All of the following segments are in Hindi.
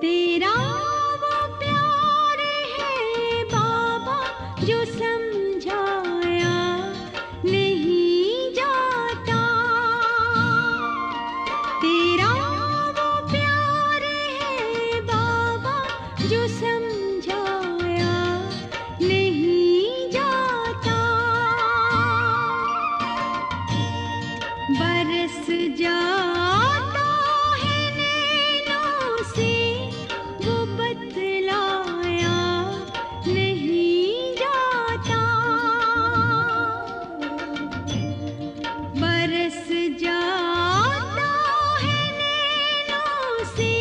तेरा वो प्यार है बाबा जो समझाया नहीं जाता। तेरा वो प्यार है बाबा जो समझाया नहीं जाता। बरस जाता है नैनों से वो बतलाया नहीं जाता। बरस जाता है नैनों से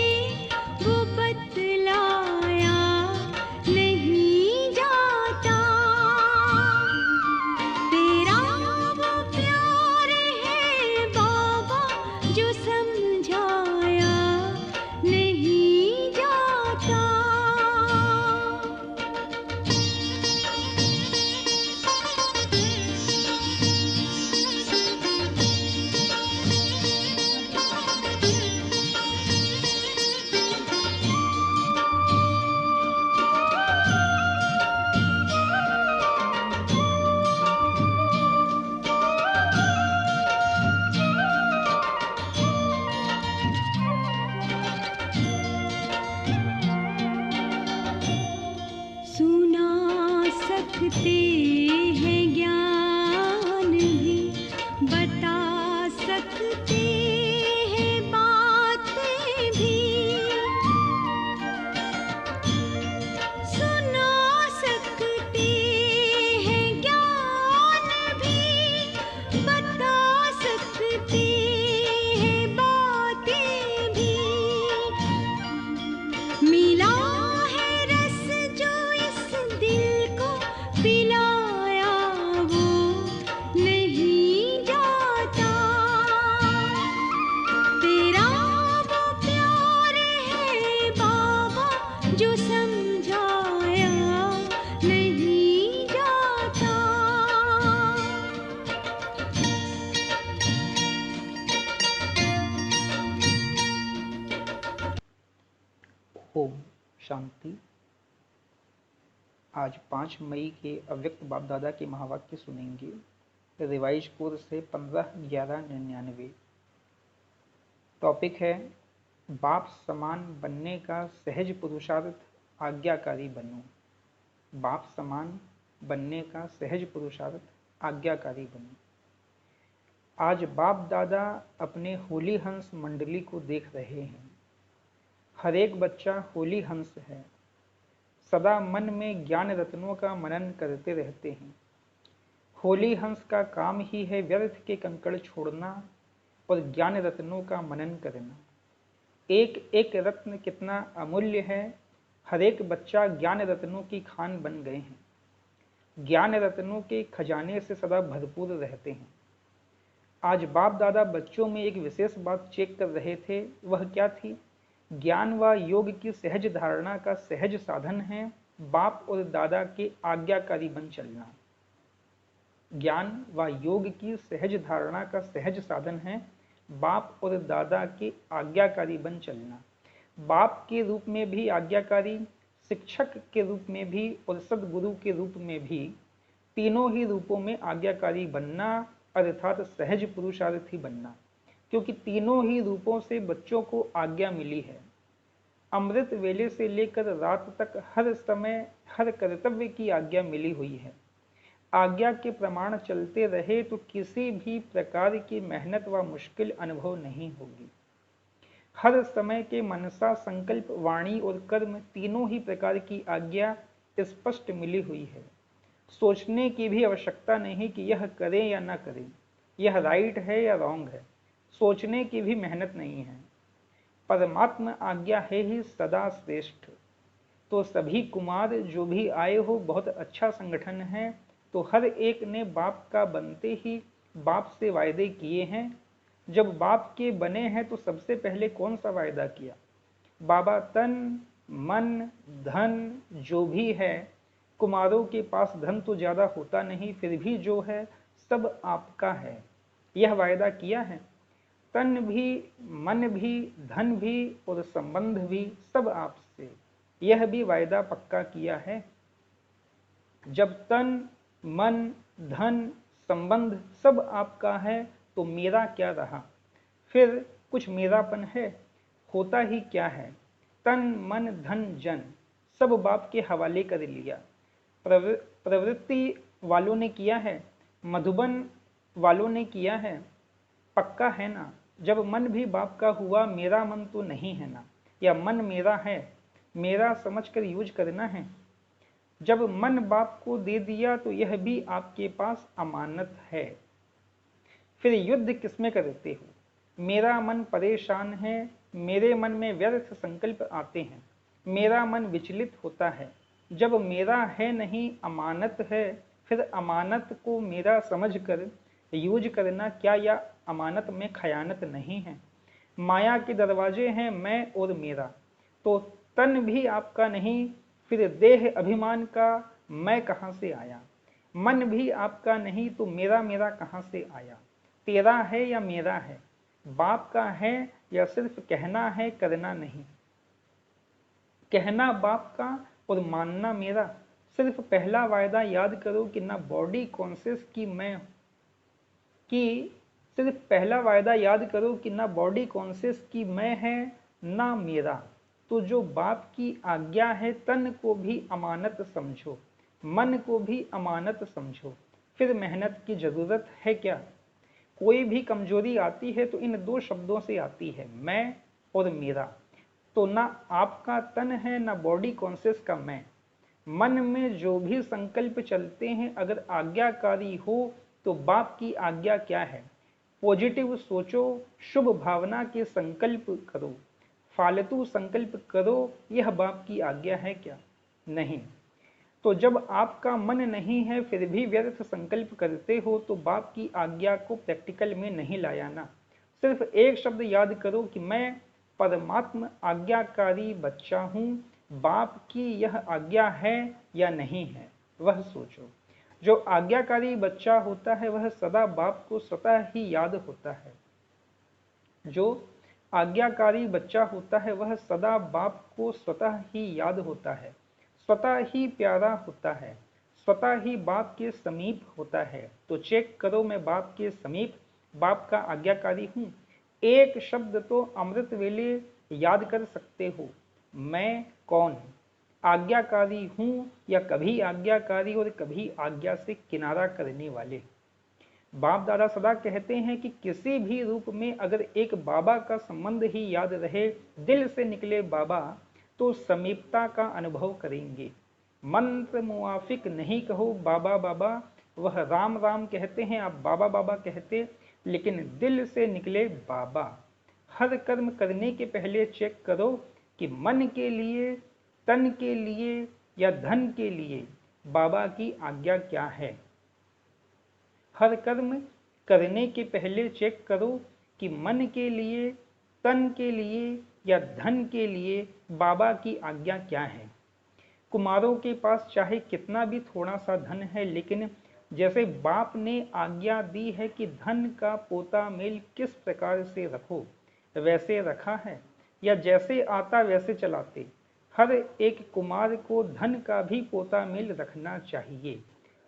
वो बतलाया नहीं जाता। तेरा वो प्यार है बाबा जो समझाया नहीं जाता। सुना सकते हैं ज्ञान भी, बता सकते हैं बातें भी। सुना सकते हैं ज्ञान भी, बता सकते हैं बातें भी। मिला है रस जो इस दिल को पिलाया वो नहीं जाता। तेरा वो प्यार है बाबा जो समझाया नहीं जाता। ओम शांति। आज 5 मई के अव्यक्त बाप दादा के महावाक्य सुनेंगे। रिवाइज कोर्स से 15/11/99। टॉपिक है बाप समान बनने का सहज पुरुषार्थ आज्ञाकारी बनो। बाप समान बनने का सहज पुरुषार्थ आज्ञाकारी बनो। आज बाप दादा अपने होली हंस मंडली को देख रहे हैं। हर एक बच्चा होली हंस है। सदा मन में ज्ञान रत्नों का मनन करते रहते हैं। होली हंस का काम ही है व्यर्थ के कंकड़ छोड़ना और ज्ञान रत्नों का मनन करना। एक एक रत्न कितना अमूल्य है। हर एक बच्चा ज्ञान रत्नों की खान बन गए हैं। ज्ञान रत्नों के खजाने से सदा भरपूर रहते हैं। आज बाप दादा बच्चों में एक विशेष बात चेक कर रहे थे। वह क्या थी? ज्ञान व योग की सहज धारणा का सहज साधन है बाप और दादा के आज्ञाकारी बन चलना। ज्ञान व योग की सहज धारणा का सहज साधन है बाप और दादा के आज्ञाकारी बन चलना। बाप के रूप में भी आज्ञाकारी, शिक्षक के रूप में भी और सद्गुरु के रूप में भी, तीनों ही रूपों में आज्ञाकारी बनना अर्थात सहज पुरुषार्थी बनना। क्योंकि तीनों ही रूपों से बच्चों को आज्ञा मिली है। अमृत वेले से लेकर रात तक हर समय हर कर्तव्य की आज्ञा मिली हुई है। आज्ञा के प्रमाण चलते रहे तो किसी भी प्रकार की मेहनत व मुश्किल अनुभव नहीं होगी। हर समय के मनसा, संकल्प, वाणी और कर्म तीनों ही प्रकार की आज्ञा स्पष्ट मिली हुई है। सोचने की भी आवश्यकता नहीं कि यह करें या ना करें, यह राइट है या रॉन्ग है। सोचने की भी मेहनत नहीं है। परमात्मा आज्ञा है ही सदा श्रेष्ठ। तो सभी कुमार जो भी आए हो, बहुत अच्छा संगठन है। तो हर एक ने बाप का बनते ही बाप से वायदे किए हैं। जब बाप के बने हैं तो सबसे पहले कौन सा वायदा किया? बाबा तन मन धन जो भी है, कुमारों के पास धन तो ज़्यादा होता नहीं, फिर भी जो है सब आपका है, यह वायदा किया है। तन भी, मन भी, धन भी और संबंध भी सब आपसे, यह भी वायदा पक्का किया है। जब तन, मन, धन, संबंध सब आपका है तो मेरा क्या रहा, फिर कुछ मेरापन है? होता ही क्या है? तन, मन, धन, जन सब बाप के हवाले कर लिया। प्रवृत्ति वालों ने किया है, मधुबन वालों ने किया है, पक्का है ना? जब मन भी बाप का हुआ, मेरा मन तो नहीं है ना? या मन मेरा है, मेरा समझकर यूज करना है। जब मन बाप को दे दिया तो यह भी आपके पास अमानत है। फिर युद्ध किसमें करते हो? मेरा मन परेशान है, मेरे मन में व्यर्थ संकल्प आते हैं, मेरा मन विचलित होता है। जब मेरा है नहीं, अमानत है, फिर अमानत को मेरा समझकर यूज करना क्या या अमानत में खयानत नहीं है? माया के दरवाजे हैं मैं और मेरा, तो तन भी आपका नहीं, फिर देह अभिमान का मैं कहाँ से आया? मन भी आपका नहीं तो मेरा मेरा कहाँ से आया? तेरा है या मेरा है? बाप का है या सिर्फ कहना है, करना नहीं? कहना बाप का और मानना मेरा। सिर्फ पहला वायदा याद करो कि ना बॉडी कॉन्शियस की मैं, कि सिर्फ पहला वायदा याद करो कि ना बॉडी कॉन्शियस की मैं है ना मेरा। तो जो बाप की आज्ञा है, तन को भी अमानत समझो, मन को भी अमानत समझो। फिर मेहनत की जरूरत है क्या? कोई भी कमजोरी आती है तो इन दो शब्दों से आती है, मैं और मेरा। तो ना आपका तन है ना बॉडी कॉन्शियस का मैं। मन में जो भी संकल्प चलते हैं, अगर आज्ञाकारी हो तो बाप की आज्ञा क्या है? पॉजिटिव सोचो, शुभ भावना के संकल्प करो। फालतू संकल्प करो, यह बाप की आज्ञा है क्या? नहीं। तो जब आपका मन नहीं है फिर भी व्यर्थ संकल्प करते हो तो बाप की आज्ञा को प्रैक्टिकल में नहीं लाया ना। सिर्फ एक शब्द याद करो कि मैं परमात्म आज्ञाकारी बच्चा हूँ, बाप की यह आज्ञा है या नहीं है, वह सोचो। जो आज्ञाकारी बच्चा होता है वह सदा बाप को स्वतः ही याद होता है। जो आज्ञाकारी बच्चा होता है वह सदा बाप को स्वतः ही याद होता है, स्वतः ही प्यारा होता है, स्वतः ही बाप के समीप होता है। तो चेक करो, मैं बाप के समीप, बाप का आज्ञाकारी हूँ। एक शब्द तो अमृत वेले याद कर सकते हो, मैं कौन? आज्ञाकारी हूँ या कभी आज्ञाकारी और कभी आज्ञा से किनारा करने वाले? बाप दादा सदा कहते हैं कि किसी भी रूप में अगर एक बाबा का संबंध ही याद रहे, दिल से निकले बाबा, तो समीपता का अनुभव करेंगे। मंत्र मुआफिक नहीं कहो बाबा बाबा, वह राम राम कहते हैं, आप बाबा बाबा कहते, लेकिन दिल से निकले बाबा। हर कर्म करने के पहले चेक करो कि मन के लिए, तन के लिए या धन के लिए बाबा की आज्ञा क्या है। हर कर्म करने के पहले चेक करो कि मन के लिए, तन के लिए या धन के लिए बाबा की आज्ञा क्या है। कुमारों के पास चाहे कितना भी थोड़ा सा धन है, लेकिन जैसे बाप ने आज्ञा दी है कि धन का पोता मेल किस प्रकार से रखो, वैसे रखा है, या जैसे आता वैसे चलाते। हर एक कुमार को धन का भी पोता मेल रखना चाहिए।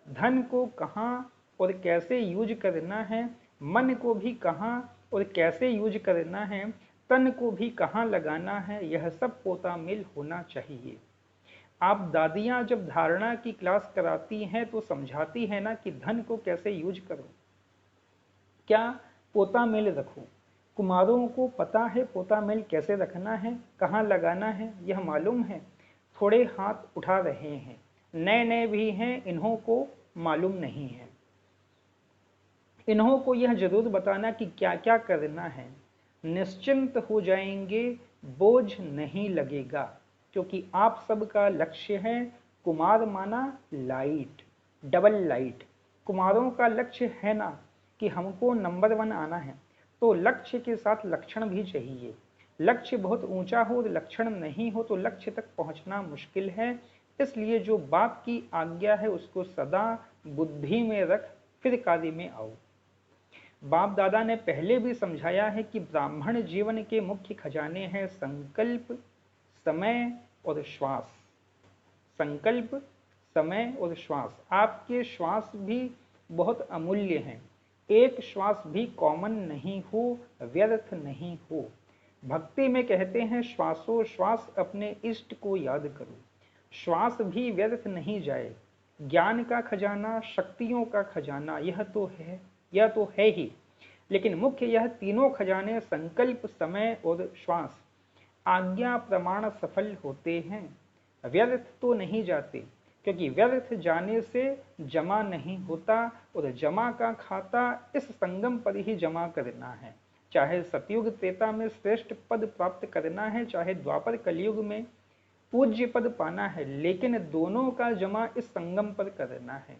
धन को कहाँ और कैसे यूज करना है, मन को भी कहाँ और कैसे यूज करना है, तन को भी कहाँ लगाना है, यह सब पोता मेल होना चाहिए। आप दादियाँ जब धारणा की क्लास कराती हैं तो समझाती हैं ना कि धन को कैसे यूज करो, क्या पोता मेल रखो। कुमारों को पता है पोता मेल कैसे रखना है, कहाँ लगाना है, यह मालूम है। थोड़े हाथ उठा रहे हैं, नए नए भी हैं, इन्हों को मालूम नहीं है। इन्हों को यह जरूर बताना कि क्या क्या करना है। निश्चिंत हो जाएंगे, बोझ नहीं लगेगा, क्योंकि आप सबका लक्ष्य है कुमार माना लाइट, डबल लाइट। कुमारों का लक्ष्य है ना कि हमको नंबर 1 आना है, तो लक्ष्य के साथ लक्षण भी चाहिए। लक्ष्य बहुत ऊंचा हो और लक्षण नहीं हो तो लक्ष्य तक पहुंचना मुश्किल है। इसलिए जो बाप की आज्ञा है उसको सदा बुद्धि में रख, फिर कार्य में आओ। बाप दादा ने पहले भी समझाया है कि ब्राह्मण जीवन के मुख्य खजाने हैं संकल्प, समय और श्वास। संकल्प, समय और श्वास। आपके श्वास भी बहुत अमूल्य हैं। एक श्वास भी कॉमन नहीं हो, व्यर्थ नहीं हो। भक्ति में कहते हैं श्वासोश्वास अपने इष्ट को याद करो। श्वास भी व्यर्थ नहीं जाए। ज्ञान का खजाना, शक्तियों का खजाना यह तो है ही, लेकिन मुख्य यह तीनों खजाने संकल्प, समय और श्वास आज्ञा प्रमाण सफल होते हैं। व्यर्थ तो नहीं जाते, क्योंकि व्यर्थ जाने से जमा नहीं होता, और जमा का खाता इस संगम पर ही जमा करना है। चाहे सतयुग त्रेता में श्रेष्ठ पद प्राप्त करना है, चाहे द्वापर कलयुग में पूज्य पद पाना है, लेकिन दोनों का जमा इस संगम पर करना है।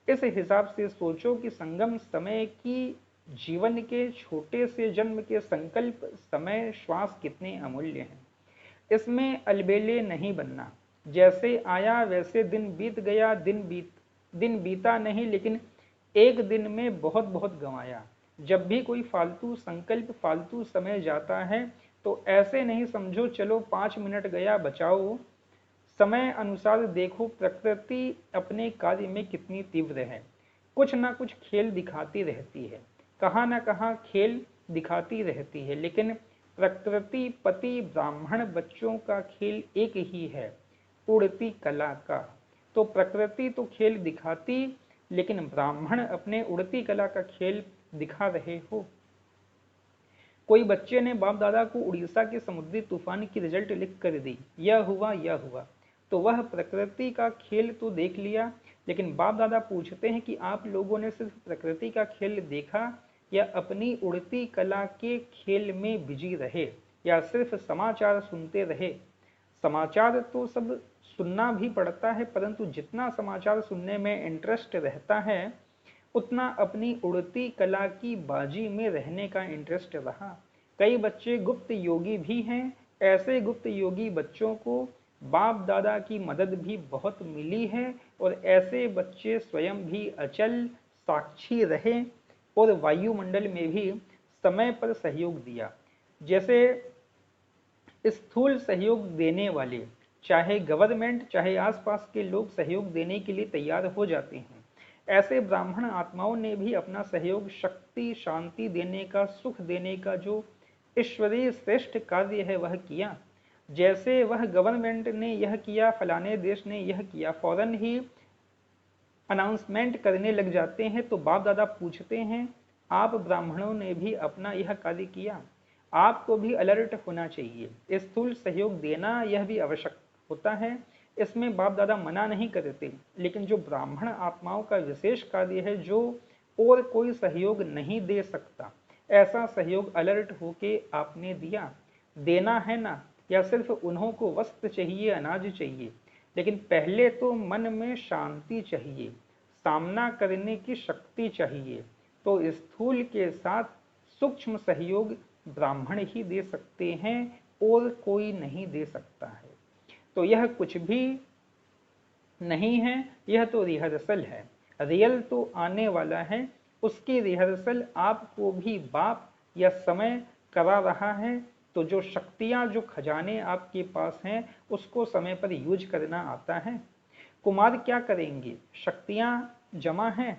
इस हिसाब से सोचो कि संगम समय की जीवन के छोटे से जन्म के संकल्प, समय, श्वास कितने अमूल्य हैं। इसमें अलबेले नहीं बनना। जैसे आया वैसे दिन बीत गया, दिन बीता नहीं, लेकिन एक दिन में बहुत बहुत गंवाया। जब भी कोई फालतू संकल्प, फालतू समय जाता है तो ऐसे नहीं समझो चलो 5 मिनट गया बचाओ। समय अनुसार देखो प्रकृति अपने कार्य में कितनी तीव्र है। कुछ ना कुछ खेल दिखाती रहती है, कहाँ ना कहाँ खेल दिखाती रहती है, लेकिन प्रकृति पति ब्राह्मण बच्चों का खेल एक ही है, उड़ती कला का। तो प्रकृति तो खेल दिखाती, लेकिन ब्राह्मण अपने उड़ती कला का खेल दिखा रहे हो। कोई बच्चे ने बाप दादा को उड़ीसा के समुद्री तूफान की रिजल्ट लिख कर दी, यह हुआ यह हुआ, तो वह प्रकृति का खेल तो देख लिया, लेकिन बाप दादा पूछते हैं कि आप लोगों ने सिर्फ प्रकृति का खेल देखा या अपनी उड़ती कला के खेल में बिजी रहे, या सिर्फ समाचार सुनते रहे। समाचार तो सब सुनना भी पड़ता है, परंतु जितना समाचार सुनने में इंटरेस्ट रहता है, उतना अपनी उड़ती कला की बाजी में रहने का इंटरेस्ट रहा। कई बच्चे गुप्त योगी भी हैं। ऐसे गुप्त योगी बच्चों को बाप दादा की मदद भी बहुत मिली है, और ऐसे बच्चे स्वयं भी अचल साक्षी रहे और वायुमंडल में भी समय पर सहयोग दिया। जैसे स्थूल सहयोग देने वाले, चाहे गवर्नमेंट चाहे आसपास के लोग सहयोग देने के लिए तैयार हो जाते हैं, ऐसे ब्राह्मण आत्माओं ने भी अपना सहयोग शक्ति, शांति देने का, सुख देने का जो ईश्वरीय श्रेष्ठ कार्य है वह किया। जैसे वह गवर्नमेंट ने यह किया, फलाने देश ने यह किया, फौरन ही अनाउंसमेंट करने लग जाते हैं, तो बाप दादा पूछते हैं आप ब्राह्मणों ने भी अपना यह कार्य किया, आपको भी अलर्ट होना चाहिए। स्थूल सहयोग देना यह भी आवश्यक होता है, इसमें बाप दादा मना नहीं करते, लेकिन जो ब्राह्मण आत्माओं का विशेष कार्य है, जो और कोई सहयोग नहीं दे सकता, ऐसा सहयोग अलर्ट होके आपने दिया। देना है ना, या सिर्फ उन्हों को वस्त्र चाहिए, अनाज चाहिए, लेकिन पहले तो मन में शांति चाहिए, सामना करने की शक्ति चाहिए। तो स्थूल के साथ सूक्ष्म सहयोग ब्राह्मण ही दे सकते हैं, और कोई नहीं दे सकता है। तो यह कुछ भी नहीं है, यह तो रिहर्सल है। रियल तो आने वाला है, उसकी रिहर्सल आपको भी बाप या समय करा रहा है। तो जो शक्तियां, जो खजाने आपके पास हैं, उसको समय पर यूज करना आता है। कुमार क्या करेंगे, शक्तियां जमा हैं,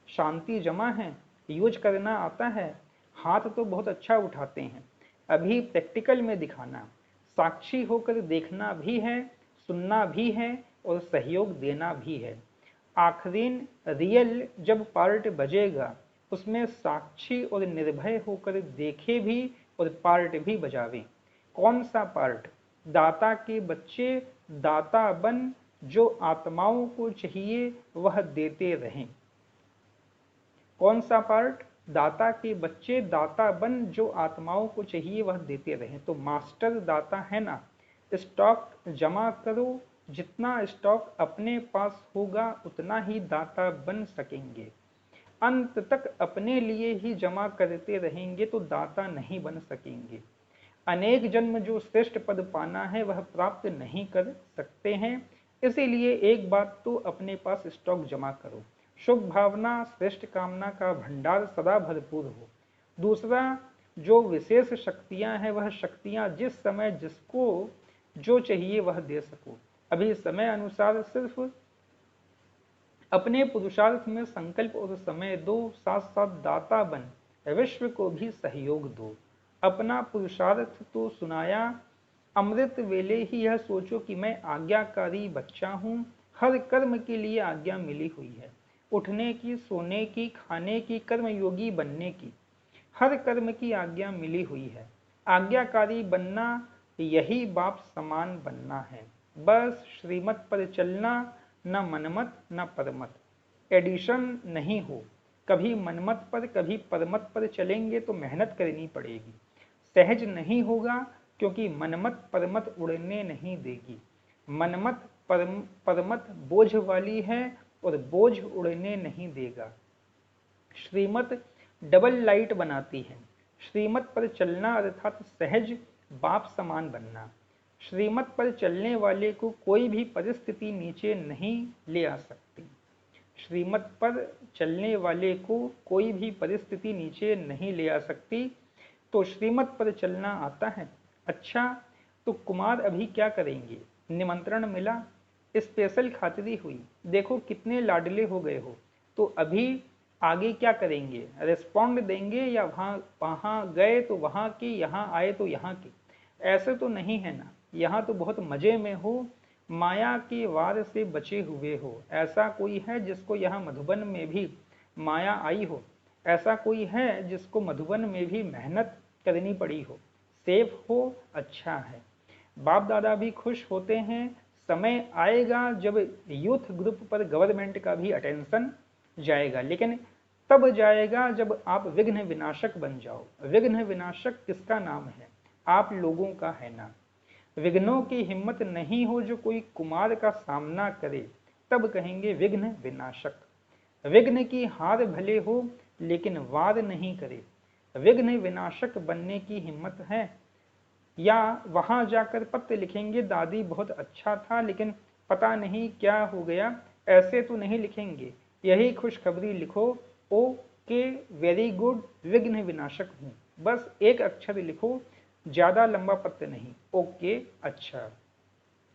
शांति जमा है, यूज करना आता है, हाथ तो बहुत अच्छा उठाते हैं। अभी प्रैक्टिकल में दिखाना, साक्षी होकर देखना भी है, सुनना भी है, और सहयोग देना भी है। आखिरीन रियल जब पार्ट बजेगा, उसमें साक्षी और निर्भय होकर देखे भी और पार्ट भी बजावें। कौन सा पार्ट? दाता के बच्चे दाता बन, जो आत्माओं को चाहिए वह देते रहें। कौन सा पार्ट? दाता के बच्चे दाता बन, जो आत्माओं को चाहिए वह देते रहें। तो मास्टर दाता है ना, स्टॉक जमा करो, जितना स्टॉक अपने पास होगा उतना ही दाता बन सकेंगे। अंत तक अपने लिए ही जमा करते रहेंगे तो दाता नहीं बन सकेंगे। अनेक जन्म जो श्रेष्ठ पद पाना है वह प्राप्त नहीं कर सकते हैं। इसीलिए एक बात तो अपने पास स्टॉक जमा करो। शुभ भावना श्रेष्ठ कामना का भंडार सदा भरपूर हो। दूसरा, जो विशेष शक्तियां हैं वह शक्तियां जिस समय जिसको जो चाहिए वह दे सको। अभी समय अनुसार सिर्फ अपने पुरुषार्थ में संकल्प और समय दो, साथ साथ दाता बन विश्व को भी सहयोग दो। अपना पुरुषार्थ तो सुनाया, अमृत वेले ही यह सोचो कि मैं आज्ञाकारी बच्चा हूँ। हर कर्म के लिए आज्ञा मिली हुई है, उठने की, सोने की, खाने की, कर्मयोगी बनने की, हर कर्म की आज्ञा मिली हुई है। आज्ञाकारी बनना यही बाप समान बनना है। बस श्रीमत पर चलना, न मनमत न परमत। एडिशन नहीं हो, कभी मनमत पर कभी परमत पर चलेंगे तो मेहनत करनी पड़ेगी। सहज नहीं होगा क्योंकि मनमत परमत उड़ने नहीं देगी। मनमत परमत बोझ वाली है और बोझ उड़ने नहीं देगा। श्रीमत डबल लाइट बनाती है। श्रीमत पर चलना अर्थात सहज बाप समान बनना। श्रीमत पर चलने वाले को कोई भी परिस्थिति नीचे नहीं ले आ सकती। श्रीमत पर चलने वाले को कोई भी परिस्थिति नीचे नहीं ले आ सकती। तो श्रीमत पर चलना आता है। अच्छा, तो कुमार अभी क्या करेंगे? निमंत्रण मिला, स्पेशल खातिरी हुई, देखो कितने लाडले हो गए हो, तो अभी आगे क्या करेंगे? रिस्पॉन्ड देंगे या वहां वहां गए तो वहां की, यहाँ आए तो यहाँ की? ऐसे तो नहीं है ना। यहाँ तो बहुत मजे में हो, माया के वार से बचे हुए हो। ऐसा कोई है जिसको यहाँ मधुबन में भी माया आई हो? ऐसा कोई है जिसको मधुबन में भी मेहनत करनी पड़ी हो? सेफ हो, अच्छा है। बाप दादा भी खुश होते हैं। समय आएगा जब यूथ ग्रुप पर गवर्नमेंट का भी अटेंशन जाएगा, लेकिन तब जाएगा जब आप विघ्न विनाशक बन जाओ। विघ्न विनाशक किसका नाम है? आप लोगों का है ना। विघ्नों की हिम्मत नहीं हो जो कोई कुमार का सामना करे, तब कहेंगे विघ्न विनाशक। विघ्न की हार भले हो लेकिन वार नहीं करे। विघ्न विनाशक बनने की हिम्मत है? या वहां जाकर पत्र लिखेंगे दादी बहुत अच्छा था लेकिन पता नहीं क्या हो गया, ऐसे तो नहीं लिखेंगे। यही खुशखबरी लिखो, ओके वेरी गुड विघ्न विनाशक हूं, बस एक अक्षर लिखो, ज्यादा लंबा पत्र नहीं, ओके अच्छा।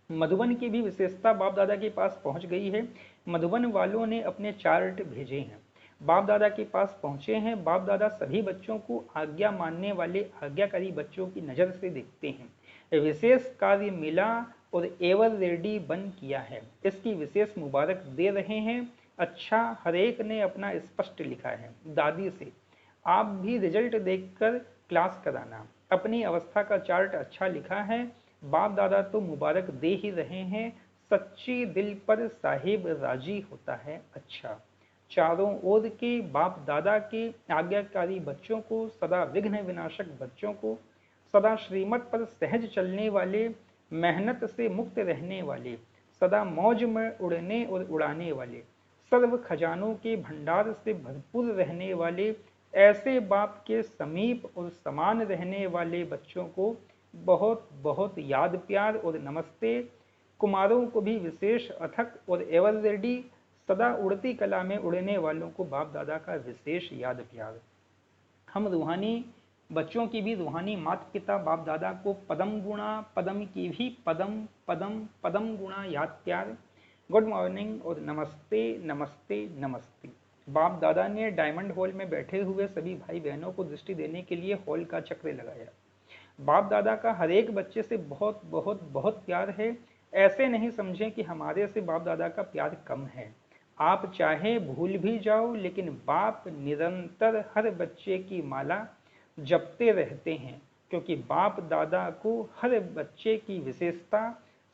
मधुबन की भी विशेषता बाप दादा के पास पहुंच गई है। मधुबन वालों ने अपने चार्ट भेजे हैं, बाप दादा के पास पहुंचे हैं। बाप दादा सभी बच्चों को आज्ञा मानने वाले आज्ञाकारी बच्चों की नज़र से देखते हैं। विशेष कार्य मिला और एवर रेडी बन किया है, इसकी विशेष मुबारक दे रहे हैं। अच्छा, हरेक ने अपना स्पष्ट लिखा है। दादी से आप भी रिजल्ट देखकर क्लास कराना। अपनी अवस्था का चार्ट अच्छा लिखा है। बाप दादा तो मुबारक दे ही रहे हैं। सच्ची दिल पर साहिब राजी होता है। अच्छा, चारों ओर के बाप दादा के आज्ञाकारी बच्चों को, सदा विघ्न विनाशक बच्चों को, सदा श्रीमत पर सहज चलने वाले, मेहनत से मुक्त रहने वाले, सदा मौज में उड़ने और उड़ाने वाले, सर्व खजानों के भंडार से भरपूर रहने वाले, ऐसे बाप के समीप और समान रहने वाले बच्चों को बहुत बहुत याद प्यार और नमस्ते। कुमारों को भी विशेष अथक और एवर रेडी, सदा उड़ती कला में उड़ने वालों को बाप दादा का विशेष याद प्यार। हम रूहानी बच्चों की भी रूहानी माता पिता बाप दादा को पदम गुणा, पदम की भी पदम पदम पदम गुणा याद प्यार, गुड मॉर्निंग और नमस्ते नमस्ते नमस्ते। बाप दादा ने डायमंड हॉल में बैठे हुए सभी भाई बहनों को दृष्टि देने के लिए हॉल का चक्र लगाया। बाप दादा का हर एक बच्चे से बहुत बहुत बहुत प्यार है। ऐसे नहीं समझें कि हमारे से बाप दादा का प्यार कम है। आप चाहे भूल भी जाओ लेकिन बाप निरंतर हर बच्चे की माला जपते रहते हैं, क्योंकि बाप दादा को हर बच्चे की विशेषता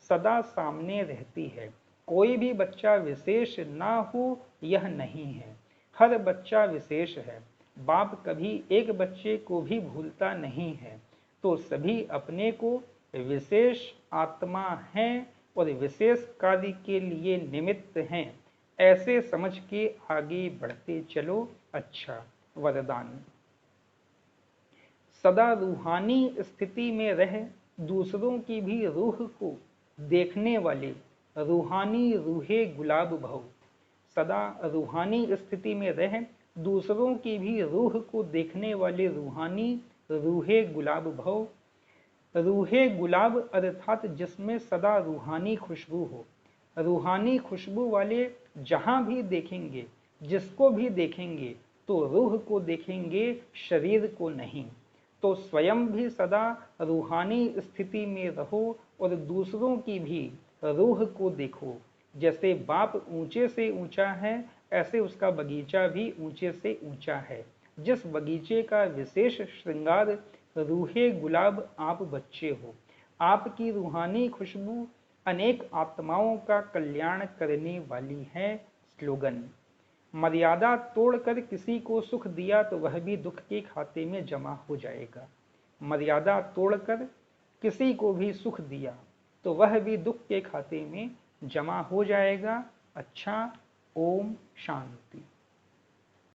सदा सामने रहती है। कोई भी बच्चा विशेष ना हो यह नहीं है, हर बच्चा विशेष है। बाप कभी एक बच्चे को भी भूलता नहीं है। तो सभी अपने को विशेष आत्मा हैं और विशेष कार्य के लिए निमित्त हैं, ऐसे समझ के आगे बढ़ते चलो। अच्छा, वरदान। सदा रूहानी स्थिति में रह दूसरों की भी रूह को देखने वाले रूहानी रूहे गुलाब भव। सदा रूहानी स्थिति में रह, दूसरों की भी रूह को देखने वाले रूहानी रूहे गुलाब भव। रूहे गुलाब अर्थात जिसमें सदा रूहानी खुशबू हो। रूहानी खुशबू वाले जहां भी देखेंगे, जिसको भी देखेंगे तो रूह को देखेंगे, शरीर को नहीं। तो स्वयं भी सदा रूहानी स्थिति में रहो और दूसरों की भी रूह को देखो। जैसे बाप ऊंचे से ऊंचा है, ऐसे उसका बगीचा भी ऊंचे से ऊंचा है। जिस बगीचे का विशेष श्रृंगार रूहे गुलाब आप बच्चे हो। आपकी रूहानी खुशबू अनेक आत्माओं का कल्याण करने वाली है। स्लोगन। मर्यादा तोड़कर किसी को सुख दिया तो वह भी दुख के खाते में जमा हो जाएगा। मर्यादा तोड़कर किसी को भी सुख दिया तो वह भी दुख के खाते में जमा हो जाएगा। अच्छा, ओम शांति।